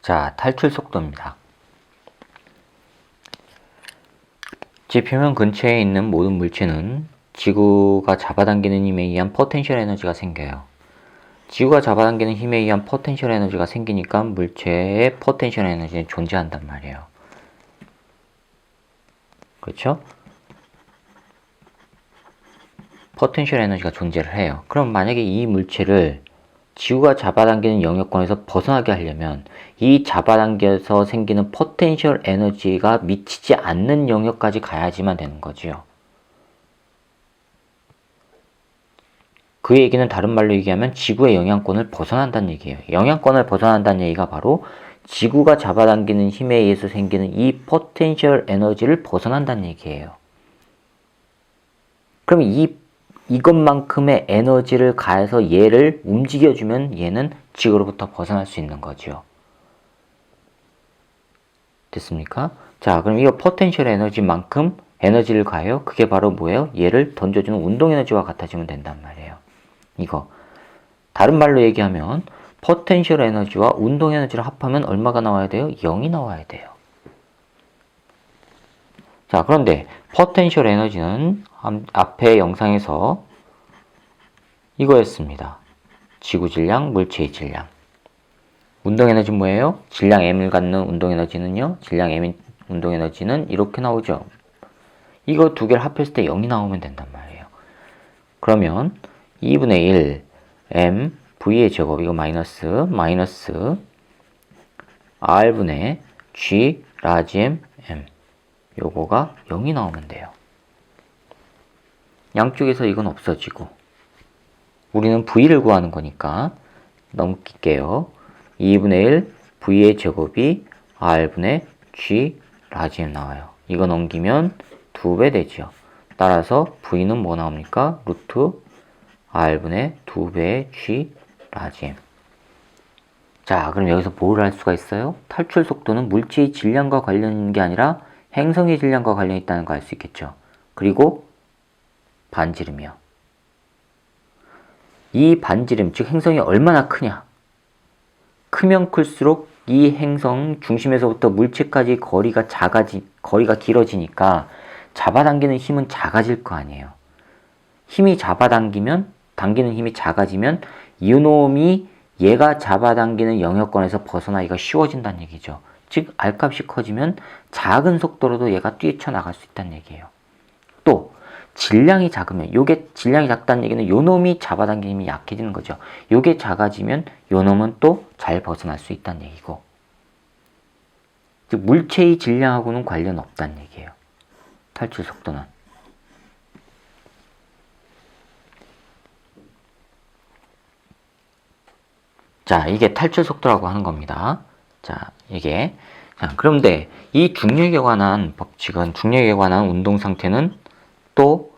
자, 탈출 속도입니다. 지표면 근처에 있는 모든 물체는 지구가 잡아당기는 힘에 의한 포텐셜 에너지가 생겨요. 지구가 잡아당기는 힘에 의한 포텐셜 에너지가 생기니까 물체의 포텐셜 에너지는 존재한단 말이에요. 그렇죠? 포텐셜 에너지가 존재를 해요. 그럼 만약에 이 물체를 지구가 잡아당기는 영역권에서 벗어나게 하려면 이 잡아당겨서 생기는 포텐셜 에너지가 미치지 않는 영역까지 가야지만 되는 거지요. 그 얘기는 다른 말로 얘기하면 지구의 영향권을 벗어난다는 얘기예요. 영향권을 벗어난다는 얘기가 바로 지구가 잡아당기는 힘에 의해서 생기는 이 포텐셜 에너지를 벗어난다는 얘기예요. 그럼 이것만큼의 에너지를 가해서 얘를 움직여주면 얘는 지구로부터 벗어날 수 있는 거죠. 됐습니까? 자, 그럼 이거 포텐셜 에너지만큼 에너지를 가해요. 그게 바로 뭐예요? 얘를 던져주는 운동 에너지와 같아지면 된단 말이에요. 이거. 다른 말로 얘기하면 포텐셜 에너지와 운동 에너지를 합하면 얼마가 나와야 돼요? 0이 나와야 돼요. 자, 그런데 포텐셜 에너지는 앞에 영상에서 이거였습니다. 지구 질량, 물체의 질량. 운동 에너지는 뭐예요? 질량 m을 갖는 운동 에너지는요. 질량 m인 운동 에너지는 이렇게 나오죠. 이거 두 개를 합했을 때 0이 나오면 된단 말이에요. 그러면 2분의 1 m v의 제곱 이거 마이너스 r분의 g 라지 m 요거가 0이 나오면 돼요. 양쪽에서 이건 없어지고 우리는 v를 구하는 거니까 넘길게요. 2분의 1 v의 제곱이 r분의 g 라지 m 나와요. 이거 넘기면 2배 되죠. 따라서 v는 뭐 나옵니까? 루트 r분의 2배의 g 라지 m. 자, 그럼 여기서 뭘 알 수가 있어요? 탈출 속도는 물체의 질량과 관련 있는 게 아니라 행성의 질량과 관련 있다는 거 알 수 있겠죠. 그리고 반지름이요. 이 반지름, 즉 행성이 얼마나 크냐? 크면 클수록 이 행성 중심에서부터 물체까지 거리가 길어지니까 잡아당기는 힘은 작아질 거 아니에요. 힘이 당기는 힘이 작아지면 이놈이 얘가 잡아당기는 영역권에서 벗어나기가 쉬워진다는 얘기죠. 즉 R값이 커지면 작은 속도로도 얘가 뛰쳐나갈 수 있다는 얘기예요. 또 질량이 작으면, 요게 질량이 작다는 얘기는 요놈이 잡아당기는 힘이 약해지는 거죠. 요게 작아지면 요놈은 또 잘 벗어날 수 있다는 얘기고, 즉 물체의 질량하고는 관련 없다는 얘기예요. 탈출 속도는. 자, 이게 탈출 속도라고 하는 겁니다. 자, 그런데 이 중력에 관한 법칙은, 중력에 관한 운동 상태는 또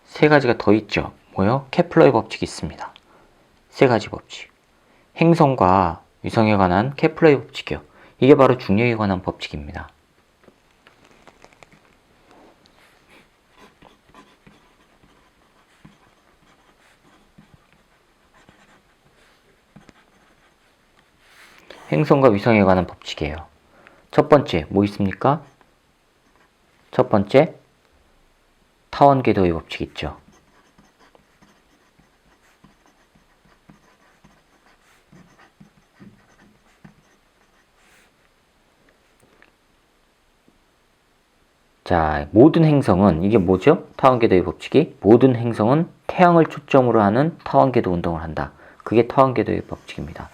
세 가지가 더 있죠. 뭐요? 케플러의 법칙이 있습니다. 세 가지 법칙. 행성과 위성에 관한 케플러의 법칙이요. 이게 바로 중력에 관한 법칙입니다. 행성과 위성에 관한 법칙이에요. 첫 번째, 뭐 있습니까? 첫 번째, 타원 궤도의 법칙 있죠. 자, 모든 행성은, 이게 뭐죠? 타원 궤도의 법칙이 모든 행성은 태양을 초점으로 하는 타원 궤도 운동을 한다. 그게 타원 궤도의 법칙입니다.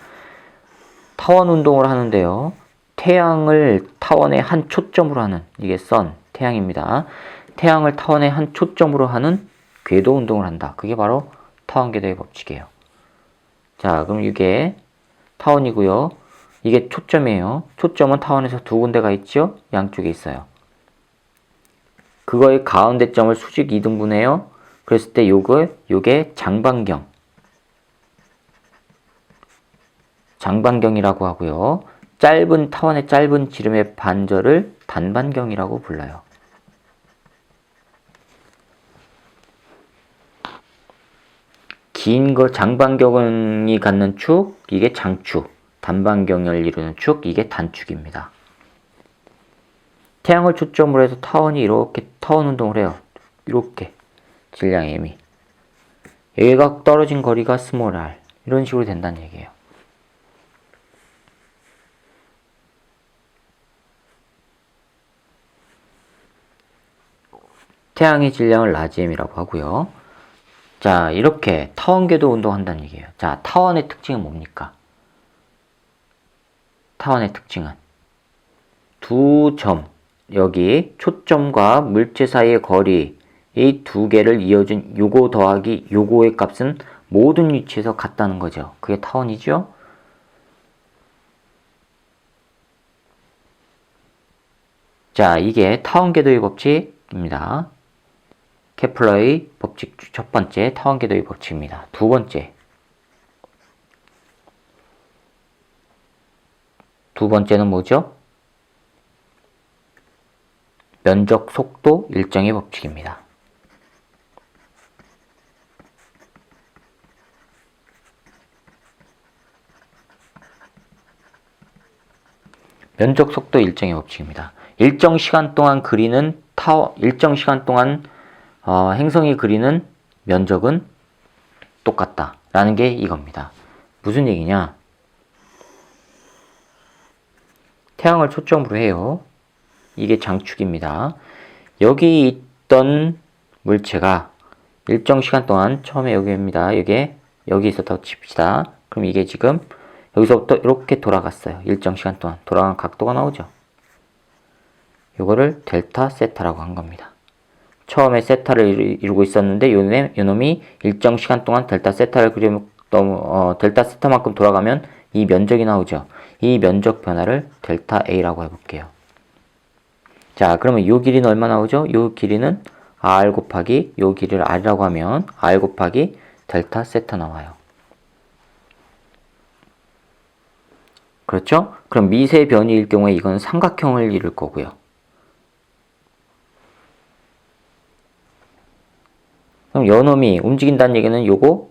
타원 운동을 하는데요. 태양을 타원의 한 초점으로 하는, 이게 태양입니다. 태양을 타원의 한 초점으로 하는 궤도 운동을 한다. 그게 바로 타원 궤도의 법칙이에요. 자, 그럼 이게 타원이고요. 이게 초점이에요. 초점은 타원에서 두 군데가 있죠? 양쪽에 있어요. 그거의 가운데 점을 수직 2등분해요. 그랬을 때 요게 장반경이라고 하고요. 타원의 짧은 지름의 반절을 단반경이라고 불러요. 긴 거 장반경이 갖는 축, 이게 장축. 단방경을 이루는 축, 이게 단축입니다. 태양을 초점으로 해서 타원이 이렇게 타원 운동을 해요. 이렇게 질량 m이. 여기가 떨어진 거리가 스몰 r. 이런 식으로 된다는 얘기예요. 태양의 질량을 라지 m이라고 하고요. 자, 이렇게 타원궤도 운동한다는 얘기예요. 자, 타원의 특징은 뭡니까? 타원의 특징은 두 점, 여기 초점과 물체 사이의 거리, 이 두 개를 이어준 요거 더하기 요거의 값은 모든 위치에서 같다는 거죠. 그게 타원이죠? 자, 이게 타원궤도의 법칙입니다. 케플러의 법칙 첫 번째 타원궤도의 법칙입니다. 두 번째는 뭐죠? 면적 속도 일정의 법칙입니다. 면적 속도 일정의 법칙입니다. 일정 시간 동안 그리는 일정 시간 동안 행성이 그리는 면적은 똑같다 라는 게 이겁니다. 무슨 얘기냐? 태양을 초점으로 해요. 이게 장축입니다. 여기 있던 물체가 일정 시간 동안 처음에 여기입니다. 여기 있었다고 칩시다. 그럼 이게 지금 여기서부터 이렇게 돌아갔어요. 일정 시간 동안 돌아간 각도가 나오죠. 이거를 델타 세타라고 한 겁니다. 처음에 세타를 이루고 있었는데 요놈이 일정 시간 동안 델타 세타를 델타 세타만큼 돌아가면 이 면적이 나오죠. 이 면적 변화를 델타 A라고 해볼게요. 자, 그러면 요 길이는 얼마 나오죠? 요 길이는 R 곱하기 요 길이를 R이라고 하면 R 곱하기 델타 세타 나와요. 그렇죠? 그럼 미세 변이일 경우에 이건 삼각형을 이룰 거고요. 그럼 요놈이 움직인다는 얘기는 요거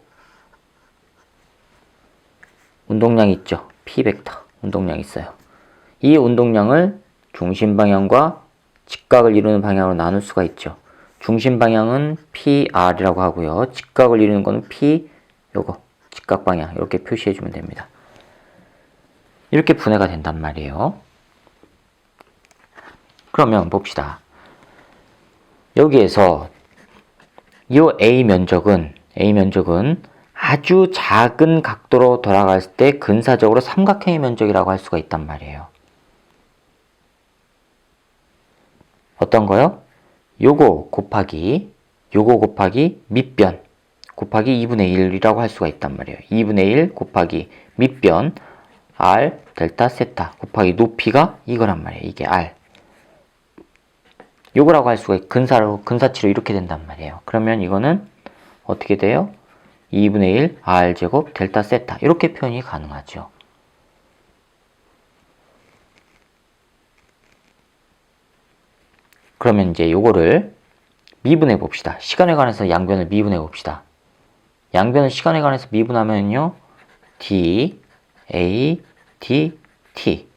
운동량 있죠? P 벡터 운동량 있어요. 이 운동량을 중심 방향과 직각을 이루는 방향으로 나눌 수가 있죠. 중심 방향은 PR이라고 하고요. 직각을 이루는 거는 요거 직각 방향 이렇게 표시해 주면 됩니다. 이렇게 분해가 된단 말이에요. 그러면 봅시다. 여기에서 이 A 면적은 아주 작은 각도로 돌아갔을 때 근사적으로 삼각형의 면적이라고 할 수가 있단 말이에요. 어떤 거요? 요거 곱하기 밑변 곱하기 2분의 1이라고 할 수가 있단 말이에요. 2분의 1 곱하기 밑변 R 델타 세타 곱하기 높이가 이거란 말이에요. 이게 R. 요거라고 할 수가 있고 근사치로 이렇게 된단 말이에요. 그러면 이거는 어떻게 돼요? 2분의 1 R 제곱 델타 세타 이렇게 표현이 가능하죠. 그러면 이제 요거를 미분해 봅시다. 시간에 관해서 양변을 미분해 봅시다. 양변을 시간에 관해서 미분하면요. D, A, D, T.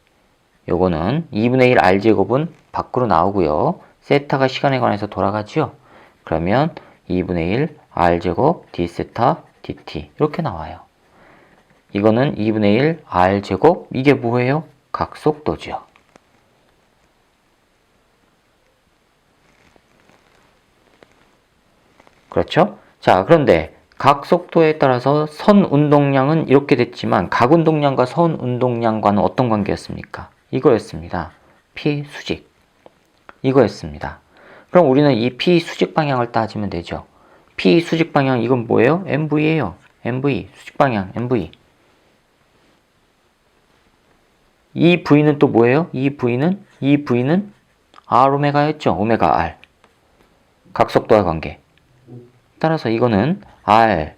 요거는 2분의 1 R제곱은 밖으로 나오고요. 세타가 시간에 관해서 돌아가죠. 그러면 2분의 1 R제곱 D 세타 DT 이렇게 나와요. 이거는 2분의 1 R제곱 이게 뭐예요? 각속도죠. 그렇죠? 자, 그런데 각 속도에 따라서 선 운동량은 이렇게 됐지만 각 운동량과 선 운동량과는 어떤 관계였습니까? 이거였습니다. P 수직. 이거였습니다. 그럼 우리는 이 P 수직 방향을 따지면 되죠. P 수직 방향 이건 뭐예요? MV예요. MV 수직 방향 MV. 이 V는 또 뭐예요? 이 V는 R 오메가였죠. 오메가 R. 각속도와 관계. 따라서 이거는 R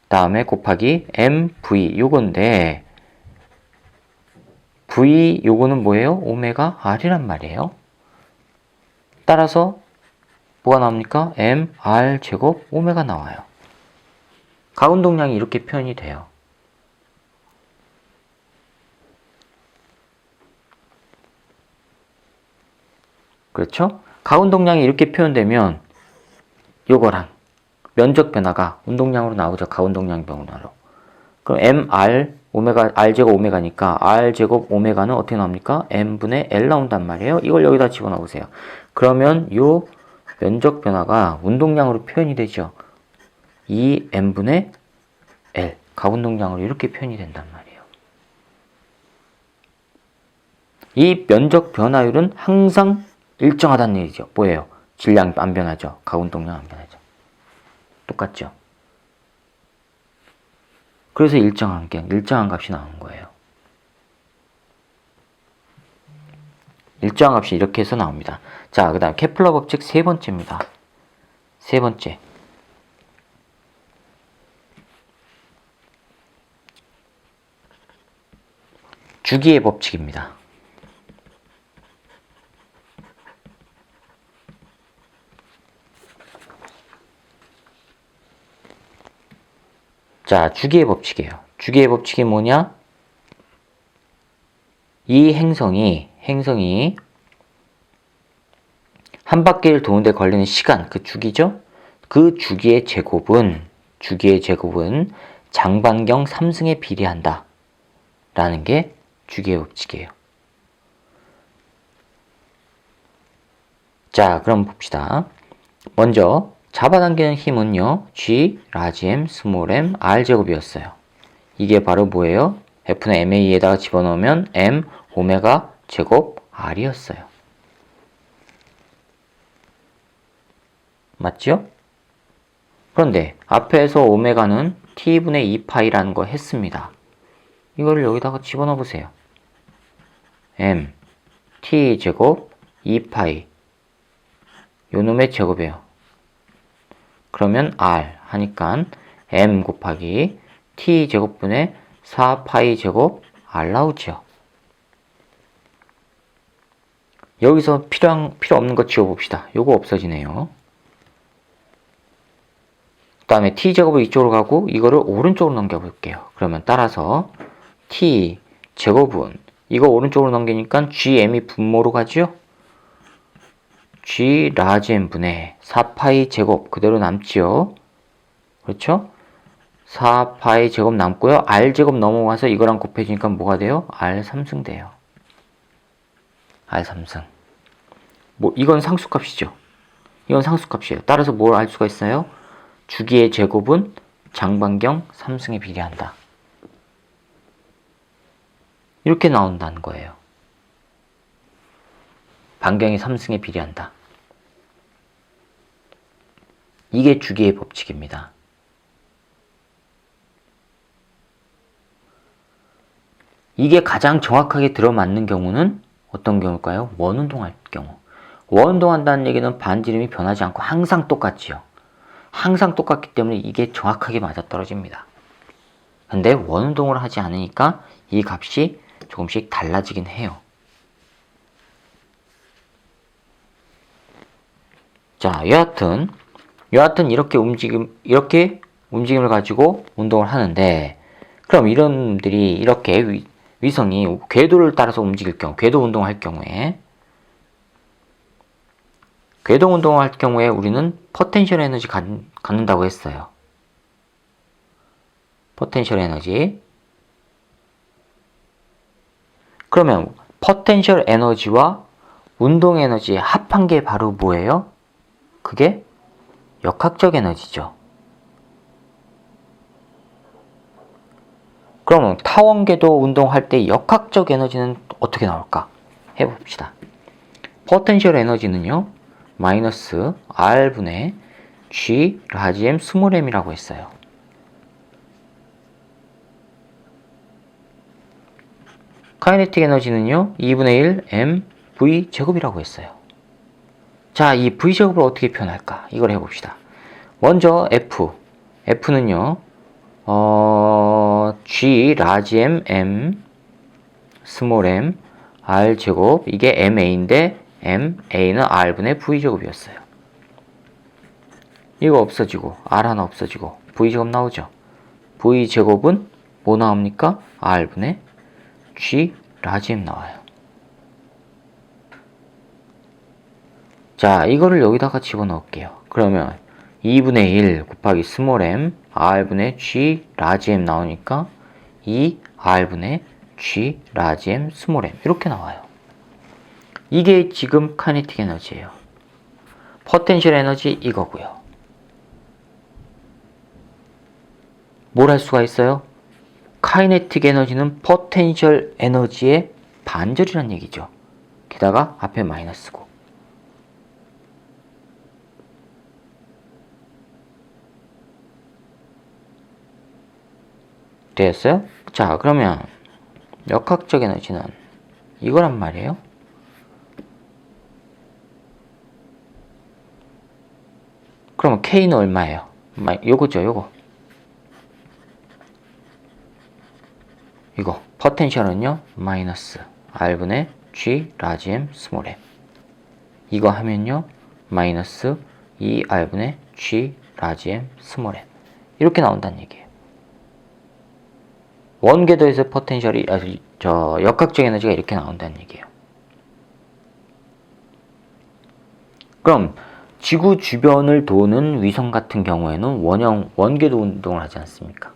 다음에 곱하기 MV 요건데 V 요거는 뭐예요? 오메가 R이란 말이에요. 따라서 뭐가 나옵니까? MR 제곱 오메가 나와요. 각 운동량이 이렇게 표현이 돼요. 그렇죠? 가운동량이 이렇게 표현되면 요거랑 면적 변화가 운동량으로 나오죠. 가운동량 변화로. 그럼 mr 오메가 r제곱 오메가니까 r제곱 오메가는 어떻게 나옵니까? m분의 l 나온단 말이에요. 이걸 여기다 집어넣어 보세요. 그러면 요 면적 변화가 운동량으로 표현이 되죠. 2m분의 l 가운동량으로 이렇게 표현이 된단 말이에요. 이 면적 변화율은 항상 일정하다는 얘기죠. 뭐예요? 질량 안 변하죠. 가운동량 안 변하죠. 똑같죠. 그래서 일정한 값이 나온 거예요. 일정한 값이 이렇게 해서 나옵니다. 자, 그 다음 케플러 법칙 세 번째입니다. 세 번째. 주기의 법칙입니다. 자, 주기의 법칙이에요. 주기의 법칙이 뭐냐? 이 행성이 한 바퀴를 도는데 걸리는 시간, 그 주기죠? 그 주기의 제곱은 장반경 3승에 비례한다. 라는 게 주기의 법칙이에요. 자, 그럼 봅시다. 먼저 잡아당기는 힘은요. G, 라지 M, 스몰 m, R 제곱이었어요. 이게 바로 뭐예요? F는 MA에다가 집어넣으면 M, 오메가 제곱 R이었어요. 맞죠? 그런데 앞에서 오메가는 T분의 2파이라는 거 했습니다. 이거를 여기다가 집어넣어 보세요. M, T 제곱 2파이 요놈의 제곱이에요. 그러면 R 하니까 M 곱하기 T 제곱분의 4파이 제곱 R 나오죠. 여기서 필요 없는 거 지워봅시다. 요거 없어지네요. 그 다음에 T 제곱을 이쪽으로 가고 이거를 오른쪽으로 넘겨볼게요. 그러면 따라서 T 제곱은 이거 오른쪽으로 넘기니까 GM이 분모로 가죠. G 라지 M분의 4파이 제곱 그대로 남지요. 그렇죠? 4파이 제곱 남고요. R 제곱 넘어가서 이거랑 곱해지니까 뭐가 돼요? R 3승 돼요. R 3승. 뭐 이건 상수값이죠. 이건 상수값이에요. 따라서 뭘 알 수가 있어요? 주기의 제곱은 장반경 3승에 비례한다. 이렇게 나온다는 거예요. 반경이 3승에 비례한다. 이게 주기의 법칙입니다. 이게 가장 정확하게 들어맞는 경우는 어떤 경우일까요? 원운동할 경우. 원운동한다는 얘기는 반지름이 변하지 않고 항상 똑같지요. 항상 똑같기 때문에 이게 정확하게 맞아떨어집니다. 근데 원운동을 하지 않으니까 이 값이 조금씩 달라지긴 해요. 자, 여하튼 이렇게 움직임을 가지고 운동을 하는데, 그럼 이런 놈들이 이렇게 위성이 궤도를 따라서 움직일 경우, 궤도 운동을 할 경우에 우리는 포텐셜 에너지 갖는다고 했어요. 포텐셜 에너지. 그러면 포텐셜 에너지와 운동 에너지의 합한 게 바로 뭐예요? 그게 역학적 에너지죠. 그러면 타원궤도 운동할 때 역학적 에너지는 어떻게 나올까? 해봅시다. 포텐셜 에너지는요. 마이너스 R분의 G 라지 M 스몰 m이라고 했어요. 카이네틱 에너지는요. 2분의 1 M V 제곱이라고 했어요. 자, 이 V 제곱을 어떻게 표현할까? 이걸 해봅시다. 먼저 F는요. G 라지 M 스몰 m R 제곱 이게 MA인데 MA는 R분의 V제곱이었어요. 이거 없어지고 R 하나 없어지고 V제곱 나오죠. V제곱은 뭐 나옵니까? R분의 G 라지 M 나와요. 자, 이거를 여기다가 집어넣을게요. 그러면 2분의 1 곱하기 스몰 m r분의 g 라지 m 나오니까 2 r분의 g 라지 m 스몰 m 이렇게 나와요. 이게 지금 카이네틱 에너지예요. 포텐셜 에너지 이거고요. 뭘 할 수가 있어요? 카이네틱 에너지는 포텐셜 에너지의 반절이란 얘기죠. 게다가 앞에 마이너스고. 됐어요? 자, 그러면 역학적 에너지는 이거란 말이에요. 그러면 K는 얼마예요? 요거죠, 요거. 이거 포텐셜은요 마이너스 R분의 G 라지 M 스몰 m. 이거 하면요 마이너스 2R분의 G 라지 M 스몰 m. 이렇게 나온다는 얘기예요. 원궤도에서 포텐셜이 역학적 에너지가 이렇게 나온다는 얘기예요. 그럼 지구 주변을 도는 위성 같은 경우에는 원궤도 운동을 하지 않습니까?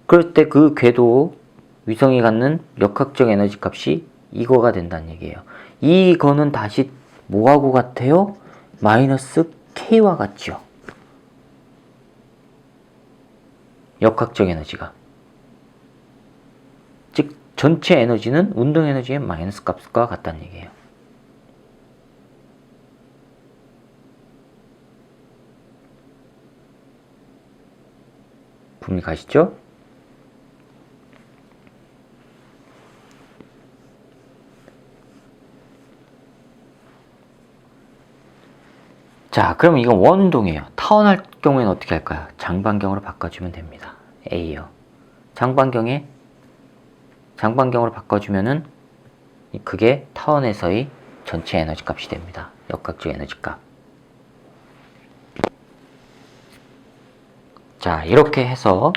그럴 때 그 궤도 위성이 갖는 역학적 에너지 값이 이거가 된다는 얘기예요. 이거는 다시 뭐하고 같아요? 마이너스 K와 같죠. 역학적 에너지가. 즉 전체 에너지는 운동 에너지의 마이너스 값과 같다는 얘기예요. 분리 가시죠? 자, 그럼 이건 원운동이에요. 타원할 경우에는 어떻게 할까요? 장반경으로 바꿔주면 됩니다. A요. 장반경으로 바꿔주면은 그게 타원에서의 전체 에너지 값이 됩니다. 역학적 에너지 값. 자, 이렇게 해서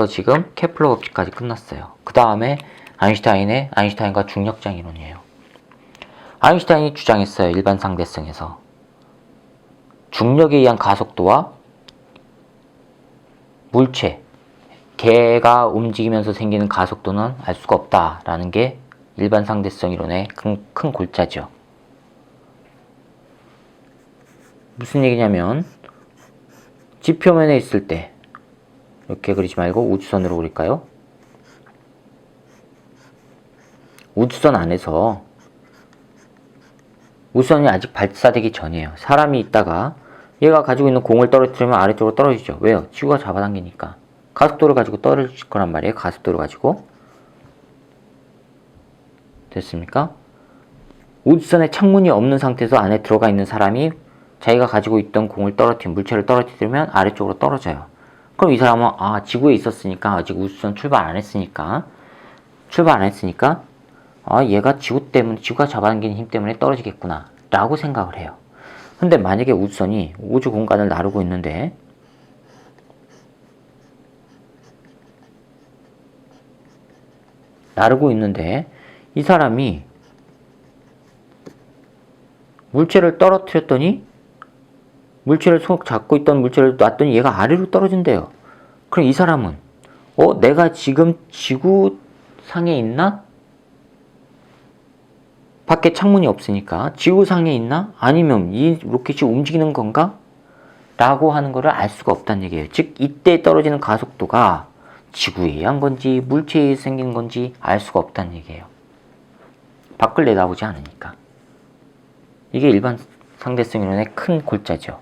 지금 케플러 법칙까지 끝났어요. 그 다음에 아인슈타인과 중력장 이론이에요. 아인슈타인이 주장했어요. 일반 상대성에서. 중력에 의한 가속도와 물체, 개가 움직이면서 생기는 가속도는 알 수가 없다라는 게 일반 상대성 이론의 큰 골자죠. 무슨 얘기냐면 지표면에 있을 때 이렇게 그리지 말고 우주선으로 그릴까요? 우주선 안에서 우주선이 아직 발사되기 전이에요. 사람이 있다가 얘가 가지고 있는 공을 떨어뜨리면 아래쪽으로 떨어지죠. 왜요? 지구가 잡아당기니까. 가속도를 가지고 떨어질 거란 말이에요. 가속도를 가지고. 됐습니까? 우주선에 창문이 없는 상태에서 안에 들어가 있는 사람이 자기가 가지고 있던 물체를 떨어뜨리면 아래쪽으로 떨어져요. 그럼 이 사람은 지구에 있었으니까 아직 우주선 출발 안 했으니까 얘가 지구가 잡아당기는 힘 때문에 떨어지겠구나 라고 생각을 해요. 근데 만약에 우주선이 우주 공간을 나르고 있는데 이 사람이 물체를 떨어뜨렸더니 잡고 있던 물체를 놨더니 얘가 아래로 떨어진대요. 그럼 이 사람은 내가 지금 지구상에 있나? 밖에 창문이 없으니까 지구상에 있나? 아니면 이 로켓이 움직이는 건가? 라고 하는 것을 알 수가 없다는 얘기예요. 즉 이때 떨어지는 가속도가 지구에 의한 건지 물체에 의해 생긴 건지 알 수가 없다는 얘기예요. 밖을 내다보지 않으니까. 이게 일반 상대성 이론의 큰 골자죠.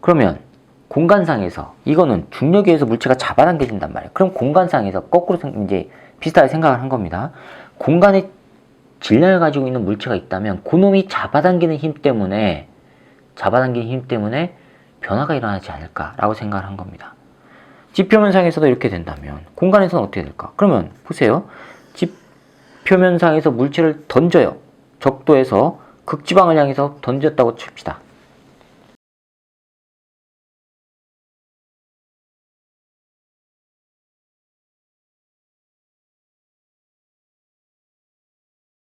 그러면 공간상에서 이거는 중력에 의해서 물체가 잡아당겨진단 말이에요. 그럼 공간상에서 거꾸로 이제 비슷하게 생각을 한 겁니다. 공간에 질량을 가지고 있는 물체가 있다면 그놈이 잡아당기는 힘 때문에 변화가 일어나지 않을까라고 생각을 한 겁니다. 지표면상에서도 이렇게 된다면 공간에서는 어떻게 될까? 그러면 보세요. 지표면상에서 물체를 던져요. 적도에서 극지방을 향해서 던졌다고 칩시다.